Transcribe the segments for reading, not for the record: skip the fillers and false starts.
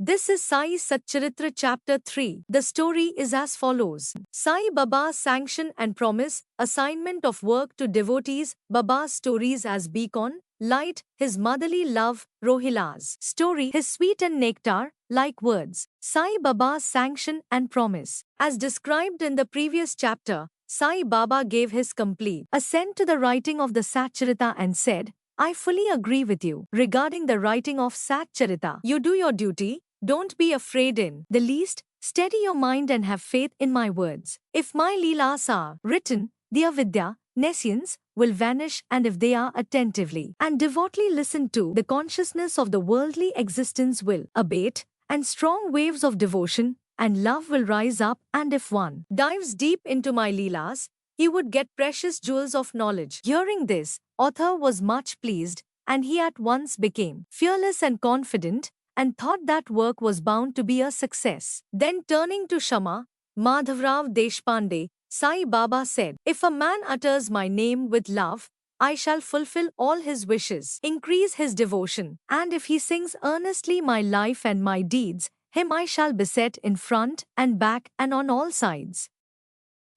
This is Sai Satcharitra chapter 3. The story is as follows. Sai Baba's sanction and promise, assignment of work to devotees, Baba's stories as beacon, light, his motherly love, Rohila's story, his sweet and nectar, like words. Sai Baba's sanction and promise. As described in the previous chapter, Sai Baba gave his complete assent to the writing of the Satcharita and said, I fully agree with you. Regarding the writing of Satcharita, you do your duty, don't be afraid in the least, steady your mind and have faith in my words. If my Leelas are written, the avidya, nescience, will vanish, and if they are attentively and devotedly listened to, the consciousness of the worldly existence will abate, and strong waves of devotion and love will rise up, and if one dives deep into my Leelas, he would get precious jewels of knowledge. Hearing this, author was much pleased, and he at once became fearless and confident, and thought that work was bound to be a success. Then turning to Shama, Madhavrao Deshpande, Sai Baba said, If a man utters my name with love, I shall fulfill all his wishes, increase his devotion, and if he sings earnestly my life and my deeds, him I shall beset in front and back and on all sides.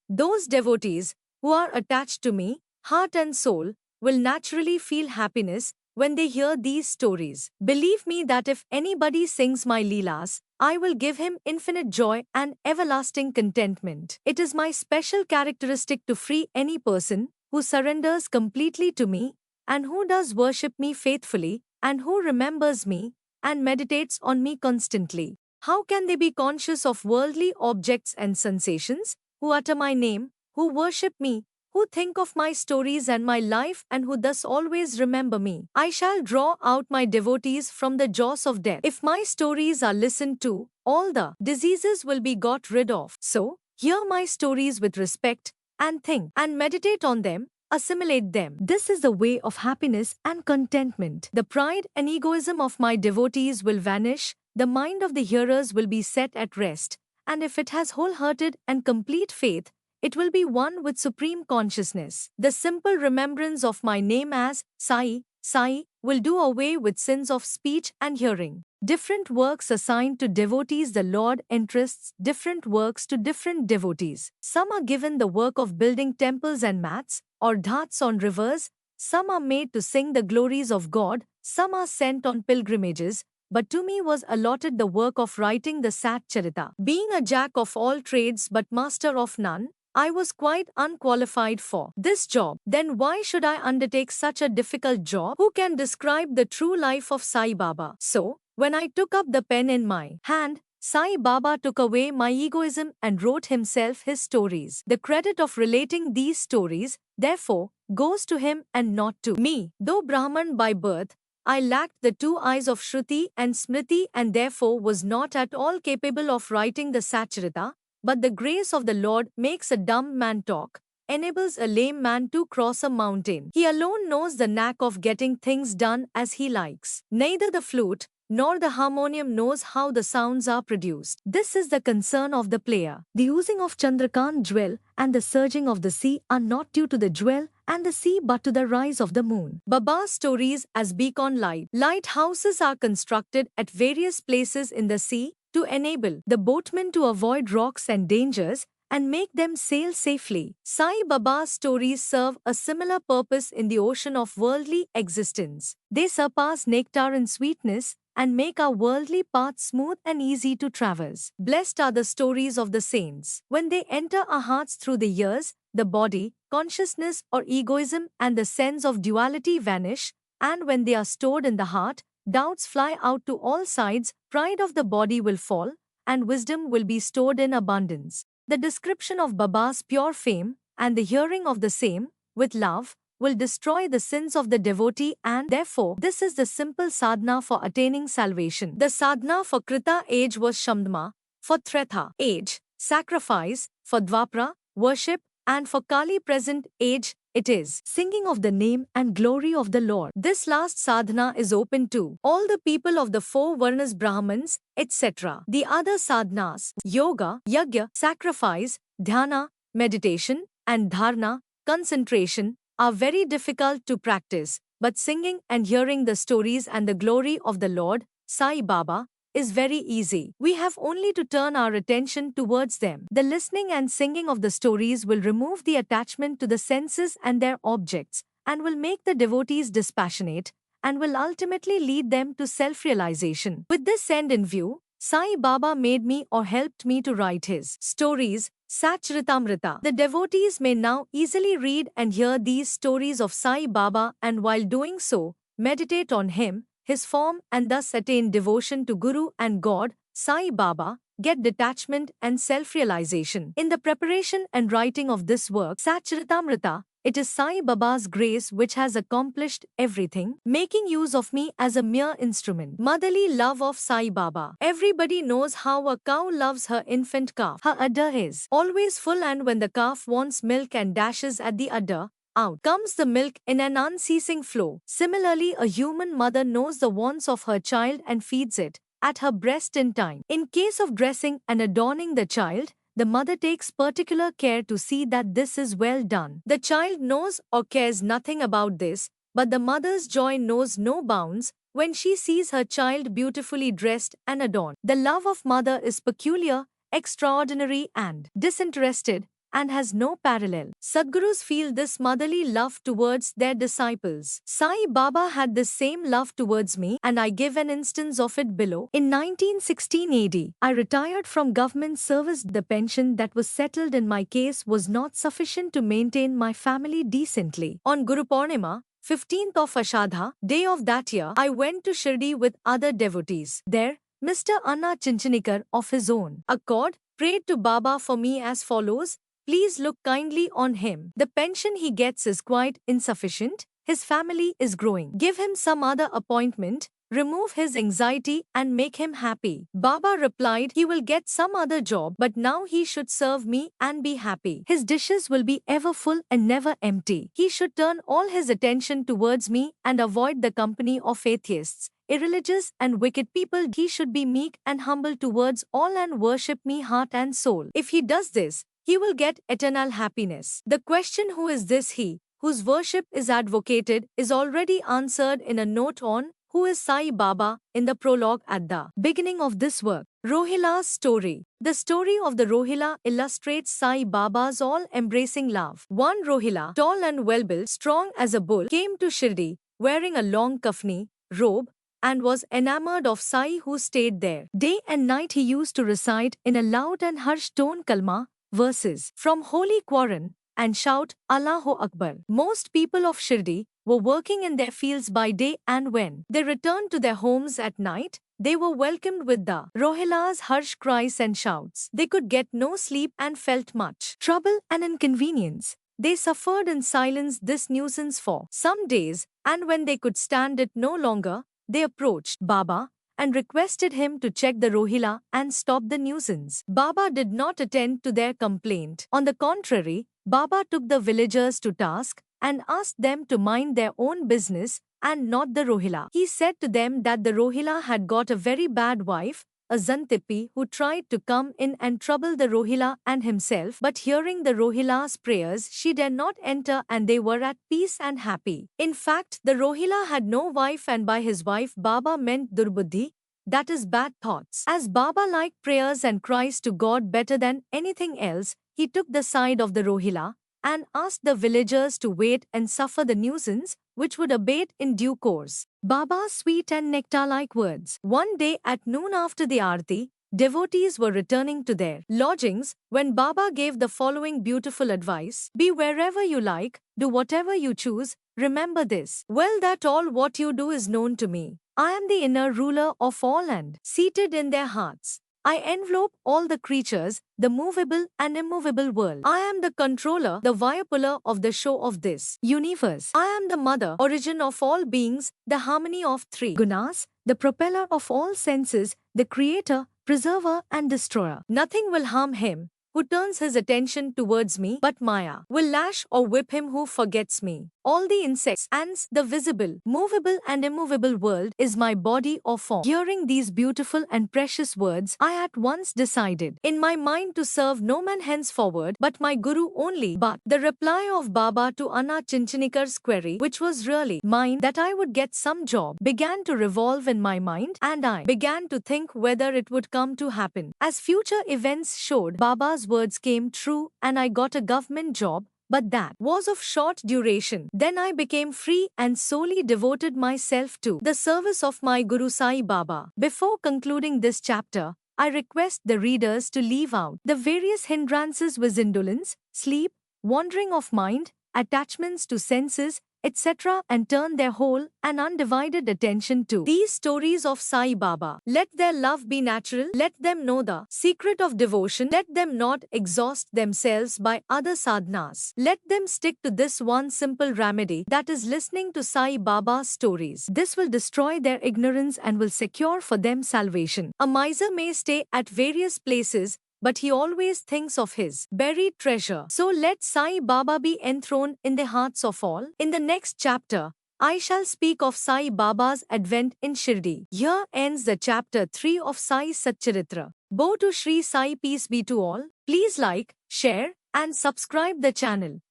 Those devotees who are attached to me, heart and soul, will naturally feel happiness when they hear these stories. Believe me that if anybody sings my Leelas, I will give him infinite joy and everlasting contentment. It is my special characteristic to free any person who surrenders completely to me and who does worship me faithfully and who remembers me and meditates on me constantly. How can they be conscious of worldly objects and sensations? Who utter my name, who worship me, who think of my stories and my life and who thus always remember me. I shall draw out my devotees from the jaws of death. If my stories are listened to, all the diseases will be got rid of. So, hear my stories with respect and think and meditate on them, assimilate them. This is the way of happiness and contentment. The pride and egoism of my devotees will vanish, the mind of the hearers will be set at rest, and if it has wholehearted and complete faith, it will be one with supreme consciousness. The simple remembrance of my name as Sai, Sai, will do away with sins of speech and hearing. Different works assigned to devotees, the Lord entrusts different works to different devotees. Some are given the work of building temples and mats, or dhats on rivers, some are made to sing the glories of God, some are sent on pilgrimages, but to me was allotted the work of writing the Satcharita. Being a jack of all trades but master of none, I was quite unqualified for this job. Then why should I undertake such a difficult job? Who can describe the true life of Sai Baba? So, when I took up the pen in my hand, Sai Baba took away my egoism and wrote himself his stories. The credit of relating these stories, therefore, goes to him and not to me. Though Brahman by birth, I lacked the two eyes of Shruti and Smriti and therefore was not at all capable of writing the Satcharita, but the grace of the Lord makes a dumb man talk, enables a lame man to cross a mountain. He alone knows the knack of getting things done as he likes. Neither the flute nor the harmonium knows how the sounds are produced. This is the concern of the player. The oozing of Chandrakant jewel and the surging of the sea are not due to the jewel and the sea but to the rise of the moon. Baba's stories as beacon light. Lighthouses are constructed at various places in the sea to enable the boatmen to avoid rocks and dangers and make them sail safely. Sai Baba's stories serve a similar purpose in the ocean of worldly existence. They surpass nectar in sweetness and make our worldly path smooth and easy to traverse. Blessed are the stories of the saints. When they enter our hearts through the ears, the body, consciousness or egoism and the sense of duality vanish, and when they are stored in the heart, doubts fly out to all sides, pride of the body will fall, and wisdom will be stored in abundance. The description of Baba's pure fame, and the hearing of the same, with love, will destroy the sins of the devotee, and therefore this is the simple sadhana for attaining salvation. The sadhana for Krita age was Shamdma, for Tretha age, sacrifice, for Dwapara, worship, and for Kali present age, it is singing of the name and glory of the Lord. This last sadhana is open to all the people of the four Varnas, Brahmins, etc. The other sadhanas, yoga, yajna, sacrifice, dhyana, meditation, and dharana, concentration, are very difficult to practice, but singing and hearing the stories and the glory of the Lord, Sai Baba, is very easy. We have only to turn our attention towards them. The listening and singing of the stories will remove the attachment to the senses and their objects, and will make the devotees dispassionate, and will ultimately lead them to self-realization. With this end in view, Sai Baba made me or helped me to write his stories, Satcharitamrita. The devotees may now easily read and hear these stories of Sai Baba, and while doing so, meditate on him, his form, and thus attain devotion to Guru and God, Sai Baba, get detachment and self-realization. In the preparation and writing of this work, Satcharitamrita, it is Sai Baba's grace which has accomplished everything, making use of me as a mere instrument. Motherly love of Sai Baba. Everybody knows how a cow loves her infant calf. Her udder is always full, and when the calf wants milk and dashes at the udder, out comes the milk in an unceasing flow. Similarly, a human mother knows the wants of her child and feeds it at her breast in time. In case of dressing and adorning the child, the mother takes particular care to see that this is well done. The child knows or cares nothing about this, but the mother's joy knows no bounds when she sees her child beautifully dressed and adorned. The love of mother is peculiar, extraordinary, and disinterested, and has no parallel. Sadgurus feel this motherly love towards their disciples. Sai Baba had this same love towards me, and I give an instance of it below. In 1916 AD, I retired from government service. The pension that was settled in my case was not sufficient to maintain my family decently. On Guru Purnima, 15th of Ashadha, day of that year, I went to Shirdi with other devotees. There, Mr. Anna Chinchanikar, of his own accord, prayed to Baba for me as follows: "Please look kindly on him. The pension he gets is quite insufficient. His family is growing. Give him some other appointment, remove his anxiety, and make him happy." Baba replied, "He will get some other job, but now he should serve me and be happy. His dishes will be ever full and never empty. He should turn all his attention towards me and avoid the company of atheists, irreligious and wicked people. He should be meek and humble towards all and worship me heart and soul. If he does this, he will get eternal happiness." The question, who is this he whose worship is advocated, is already answered in a note on Who is Sai Baba in the prologue at the beginning of this work. Rohila's story. The story of the Rohila illustrates Sai Baba's all-embracing love. One Rohila, tall and well-built, strong as a bull, came to Shirdi, wearing a long kafni robe, and was enamored of Sai, who stayed there. Day and night he used to recite in a loud and harsh tone kalma verses from Holy Quran and shout Allahu Akbar. Most people of Shirdi were working in their fields by day, and when they returned to their homes at night, they were welcomed with the Rohila's harsh cries and shouts. They could get no sleep and felt much trouble and inconvenience. They suffered in silence this nuisance for some days, and when they could stand it no longer, they approached Baba and requested him to check the Rohila and stop the nuisance. Baba did not attend to their complaint. On the contrary, Baba took the villagers to task and asked them to mind their own business and not the Rohila. He said to them that the Rohila had got a very bad wife, a Zantipi, who tried to come in and trouble the Rohila and himself, but hearing the Rohila's prayers, she dared not enter, and they were at peace and happy. In fact, the Rohila had no wife, and by his wife Baba meant Durbuddhi, that is bad thoughts. As Baba liked prayers and cries to God better than anything else, he took the side of the Rohila and asked the villagers to wait and suffer the nuisance, which would abate in due course. Baba's sweet and nectar-like words. One day at noon after the Aarti, devotees were returning to their lodgings when Baba gave the following beautiful advice: "Be wherever you like, do whatever you choose, remember this, well, that all what you do is known to me. I am the inner ruler of all, and seated in their hearts, I envelope all the creatures, the movable and immovable world. I am the controller, the viapuller of the show of this universe. I am the mother, origin of all beings, the harmony of three gunas, the propeller of all senses, the creator, preserver and destroyer. Nothing will harm him who turns his attention towards me, but Maya will lash or whip him who forgets me. All the insects, ants, the visible, movable and immovable world is my body or form. Hearing these beautiful and precious words, I at once decided in my mind to serve no man henceforward but my Guru only. But the reply of Baba to Anna Chinchanikar's query, which was really mine, that I would get some job, began to revolve in my mind, and I began to think whether it would come to happen. As future events showed, Baba's words came true and I got a government job, but that was of short duration. Then I became free and solely devoted myself to the service of my Guru Sai Baba. Before concluding this chapter, I request the readers to leave out the various hindrances with indolence, sleep, wandering of mind, attachments to senses, etc., and turn their whole and undivided attention to these stories of Sai Baba. Let their love be natural, let them know the secret of devotion, let them not exhaust themselves by other sadhanas. Let them stick to this one simple remedy, that is listening to Sai Baba's stories. This will destroy their ignorance and will secure for them salvation. A miser may stay at various places, but he always thinks of his buried treasure. So let Sai Baba be enthroned in the hearts of all. In the next chapter, I shall speak of Sai Baba's advent in Shirdi. Here ends the chapter 3 of Sai Satcharitra. Bo to Shri Sai, peace be to all. Please like, share, and subscribe the channel.